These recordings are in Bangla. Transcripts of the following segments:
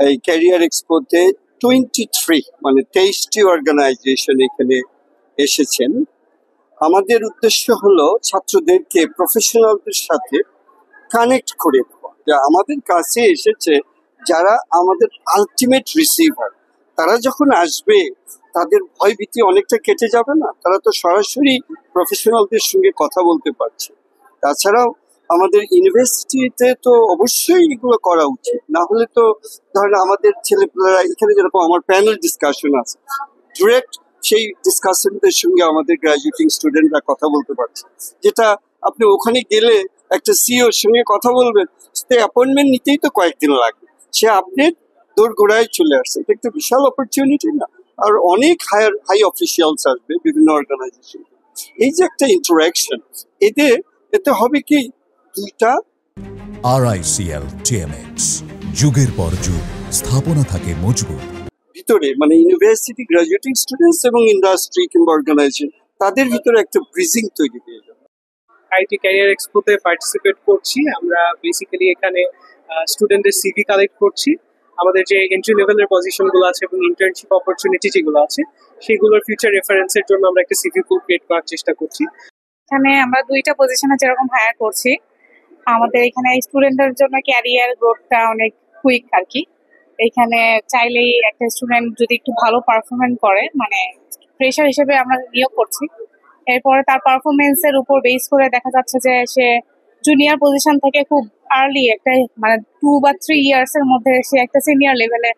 এই ক্যারিয়ার এক্সপোতে 23 মানে 23টি অর্গানাইজেশন এখানে এসেছেন। আমাদের উদ্দেশ্য হলো ছাত্রদেরকে প্রফেশনালদের সাথে কানেক্ট করে দেওয়া। আমাদের কাছে এসেছে যারা আমাদের আলটিমেট রিসিভার, তারা যখন আসবে তাদের ভয় ভীতি অনেকটা কেটে যাবে না? তারা তো সরাসরি প্রফেশনালদের সঙ্গে কথা বলতে পারছে। তাছাড়াও আমাদের ইউনিভার্সিটিতে তো অবশ্যই এগুলো করা উচিত, না হলে তো ধরেন আমাদের ছেলেপেলেরা এখানে যেরকম আমার প্যানেল ডিসকাশন আছে, ডিরেক্ট সেই ডিসকাশনদের সঙ্গে আমাদের গ্রাজুয়েটিং স্টুডেন্টরা কথা বলতে পারছে, যেটা আপনি ওখানে গেলে একটা সিইওর সঙ্গে কথা বলবেন, সে অ্যাপয়েন্টমেন্ট নিতেই তো কয়েকদিন লাগবে, সে আপনি দোরগোড়ায় চলে আসছে। এটা একটা বিশাল অপরচুনিটি না? আর অনেক হাই অফিসিয়ালস আসবে বিভিন্ন অর্গানাইজেশন। এই যে একটা ইন্টারাকশন, এতে হবে কি দুইটা RICL TMX যুগের পর যুগ স্থাপনা থাকে মজবুত ভিতরে, মানে ইউনিভার্সিটি গ্রাজুয়েটিং স্টুডেন্টস এবং ইন্ডাস্ট্রি কিংবা অর্গানাইজেশন তাদের ভিতরে একটা ব্রিজিং তৈরি হয়ে যাবে। আইটি ক্যারিয়ার এক্সপোতে পার্টিসিপেট করছি। আমরা বেসিক্যালি এখানে স্টুডেন্টদের সিভি কালেক্ট করছি। আমাদের যে এন্ট্রি লেভেলের পজিশনগুলো আছে এবং ইন্টার্নশিপ অপরচুনিটি যেগুলো আছে সেগুলোর ফিউচার রেফারেন্সের জন্য আমরা একটা সিভি পুল ক্রিয়েট করার চেষ্টা করছি। এখানে আমরা 2টা পজিশনে যেরকম হায়ার করছি, আমাদের এখানে স্টুডেন্টদের জন্য ক্যারিয়ার গ্রোথটা অনেক কুইক আর কি। এখানে চাইলেই একটা স্টুডেন্ট যদি একটু ভালো পারফরমেন্স করে, মানে ফ্রেশার হিসেবে আমরা নিয়োগ করছি, এরপরে তার পারফরমেন্সের উপর বেস করে দেখা যাচ্ছে যে সে জুনিয়র পজিশন থেকে খুব আর্লি একটা মানে 2 বা 3 ইয়ার্স এর মধ্যে সে একটা সিনিয়র লেভেলে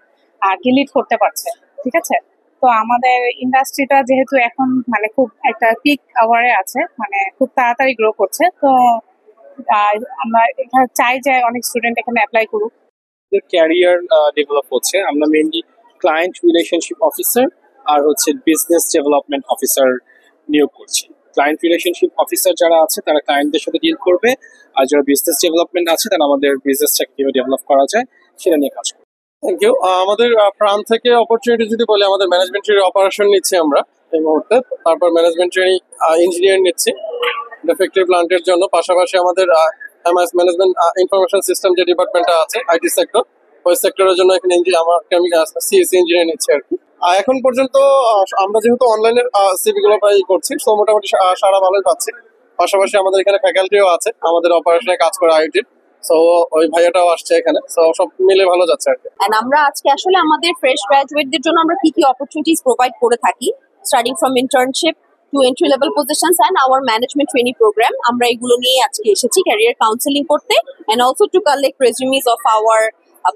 আর কি লিড করতে পারছে। ঠিক আছে, তো আমাদের ইন্ডাস্ট্রিটা যেহেতু এখন মানে খুব একটা পিক আওয়ারে আছে, মানে খুব তাড়াতাড়ি গ্রো করছে, তো আমরা এখানে চাই যে অনেক স্টুডেন্ট এখানে অ্যাপ্লাই করুক। ক্যারিয়ার ডেভেলপ হচ্ছে। আমরা মেইনলি ক্লায়েন্ট রিলেশনশিপ অফিসার আর হচ্ছে বিজনেস ডেভেলপমেন্ট অফিসার নিয়োগ করছি। ক্লায়েন্ট রিলেশনশিপ অফিসার যারা আছে তারা ক্লায়েন্টদের সাথে ডিল করবে, আর যারা বিজনেস ডেভেলপমেন্ট আছে তারা আমাদের বিজনেসটাকে কিভাবে ডেভেলপ করা যায় সেটা নিয়ে কাজ করবে। Thank you. আমাদের প্রাণ থেকে অপরচুনিটি যদি বলি, আমাদের ম্যানেজমেন্ট ট্রেনিং অপারেশন নিচ্ছি আমরা এই মুহূর্তে, তারপর ম্যানেজমেন্ট ট্রেনিং ইঞ্জিনিয়ার নিচ্ছি ফ্যাক্টরি প্লান্টের জন্য। পাশাপাশি আমাদের এমএস ম্যানেজমেন্ট ইনফরমেশন সিস্টেম যে ডিপার্টমেন্টটা আছে আইটি সেক্টর, ওই সেক্টরের জন্য এখানে আমি সিএসসি ইঞ্জিনিয়ার নিচ্ছি আর কি। এখন পর্যন্ত আমরা যেহেতু অনলাইনের সিভি গুলো প্রায় করছি, তো মোটামুটি সারা ভালোই পাচ্ছি। পাশাপাশি আমাদের এখানে ফ্যাকাল্টিও আছে আমাদের অপারেশনে কাজ করে আইটির, সো ওই ভাইয়াটাও আসছে এখানে, সো সব মিলে ভালো যাচ্ছে আর কি। এন্ড আমরা আজকে আসলে আমাদের ফ্রেশ গ্র্যাজুয়েটদের জন্য আমরা কি কি অপরচুনিটিস প্রোভাইড করে থাকি, starting from internship to entry level positions and our management training program, আমরা এগুলো নিয়ে আজকে এসেছি ক্যারিয়ার কাউন্সেলিং করতে and also to collect resumes of our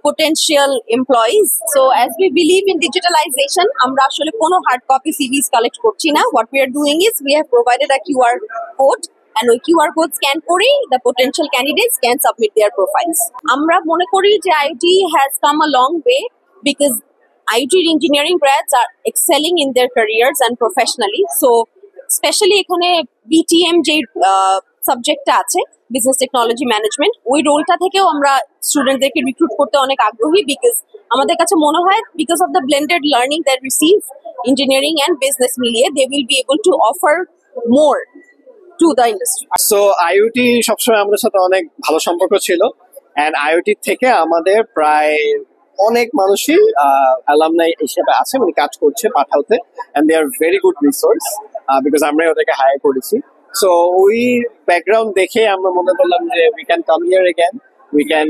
potential employees. So as we believe in digitalization, আমরা আসলে কোনো হার্ড কপি সিভিস কালেক্ট করছি না। What we are doing is we have provided a QR code and ওই QR code scan করেই the potential candidates can submit their profiles. আমরা মনে করি যে IoT has come a long way because IoT engineering grads are excelling in their careers and professionally. So especially এখানে BTM যে সাবজেক্টটা আছে, বিজনেস টেকনোলজি ম্যানেজমেন্ট, ওই রোলটা থেকেও আমরা স্টুডেন্টদেরকে রিক্রুট করতে অনেক আগ্রহী, বিকজ আমাদের কাছে মনে হয় because of the blended learning that receive engineering and business মিলিয়ে they will be able to offer more to the industry. So IoT সবসময় আমাদের সাথে অনেক ভালো সম্পর্ক ছিল, অ্যান্ড আইওটি থেকে আমাদের প্রায় অনেক মানুষই অ্যালামনাই হিসেবে আছে, মানে কাজ করছে পাঠাওতে, and they are very good resource because আমরা ওদেরকে হায়ার করেছি। সো ওই ব্যাকগ্রাউন্ড দেখে আমরা মনে করলাম যে we can come here again, we can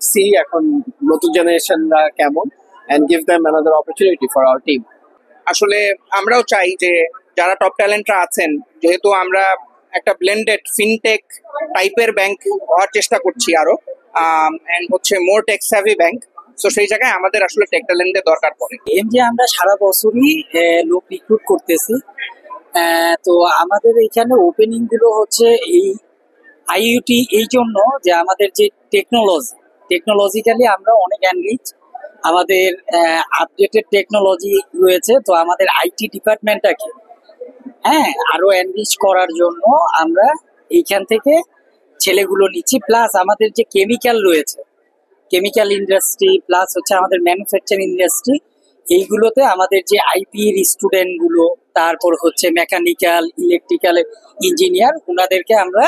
see এখন নতুন জেনারেশনরা কেমন, and give them another opportunity for our team. আসলে আমরাও চাই যে যারা টপ ট্যালেন্টরা আছেন, যেহেতু আমরা একটা ব্লেন্ডেড ফিনটেক টাইপের ব্যাংক হওয়ার চেষ্টা করছি আরো, এন্ড হচ্ছে মোর টেক স্যাভি ব্যাংক, তো সেই জায়গায় আমাদের আসলে টেক ট্যালেন্টের দরকার পড়ে। এমনি আমরা সারা বছরই লোক রিক্রুট করতেছি। তো আমাদের এখানে ওপেনিং গুলো হচ্ছে এই আইইউটি এই জন্য যে আমাদের যে টেকনোলজিক্যালি আমরা অনেক এনরিচ, আমাদের আপডেটেড টেকনোলজি রয়েছে, তো আমাদের আইটি ডিপার্টমেন্টটাকে আরো এনরিচ করার জন্য আমরা এইখান থেকে ছেলেগুলো নিচ্ছি। প্লাস আমাদের যে কেমিক্যাল রয়েছে, কেমিক্যাল ইন্ডাস্ট্রি প্লাস হচ্ছে আমাদের ম্যানুফ্যাকচারিং ইন্ডাস্ট্রি, এইগুলোতে আমাদের যে আইপির স্টুডেন্ট গুলো, তারপর হচ্ছে মেকানিক্যাল ইলেকট্রিক্যাল ইঞ্জিনিয়ার, ওনাদেরকে আমরা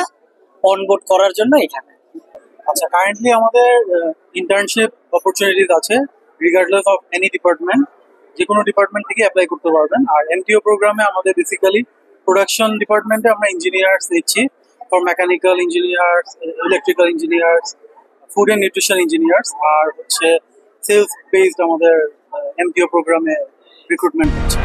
অনবোর্ড করার জন্য এখানে। আচ্ছা, কারেন্টলি আমাদের ইন্টার্নশিপ অপরচুনিটিস আছে রিগার্ডলেস অফ এনি ডিপার্টমেন্ট, যে কোনো ডিপার্টমেন্ট থেকে অ্যাপ্লাই করতে পারবেন। আর এমটিও প্রোগ্রামে আমাদের বেসিক্যালি প্রোডাকশন ডিপার্টমেন্টে আমরা ইঞ্জিনিয়ার্স দিচ্ছি, for mechanical engineers, electrical engineers, food and nutrition engineers, আর হচ্ছে সেলস বেসড আমাদের এমটিও প্রোগ্রামে রিক্রুটমেন্ট হচ্ছে।